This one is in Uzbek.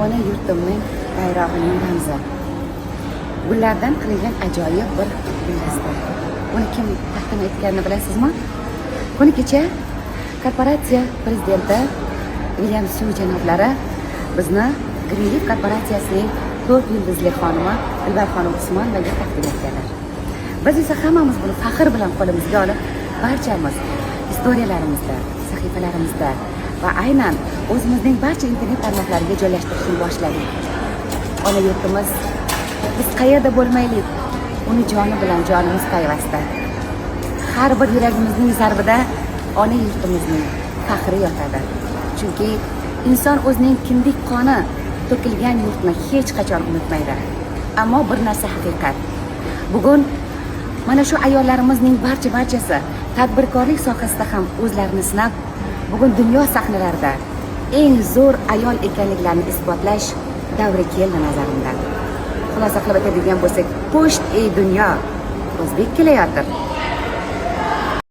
ona yurtimning bayrog'ining ramzi. Gullardan qilingan ajoyib bir guldasta. Uni kim taqdim etganini bilasizmi? Kuni kecha korporatsiya prezidenti William Su janoblari bizni Greenleaf korporatsiyasining 4 yulduzli xonimi Dilbarxonim Usmonovaga taqdim etganlar. Biz esa hammamiz buni faxr bilan qo'limizga olib, barchamiz istoriyalarimizda, sahifalarimizda va aynan o'zimizning barcha internet tarmoqlariga joylashtirishni boshladik. Ona yurtimiz, biz qayerda bo'lmaylik, uni joni bilan jonimiz payvasta. Har bir yuragimizning zarbida ona yurtimizning faxri yotadi. Chunki inson o'zining kindik qoni to'kilgan yurtni hech qachon unutmaydi. Ammo bir narsa haqiqat. Bugun mana shu ayollarimizning barchasi tadbirkorlik sohasida ham o'zlarini sinab, bugun dunyo sahnalarida eng zo'r ayol ekanliklarini isbotlash davri keldi nazarimda. Xulosa qilib aytadigan bo'lsak, po'sht ey dunyo, o'zbek kelayotir.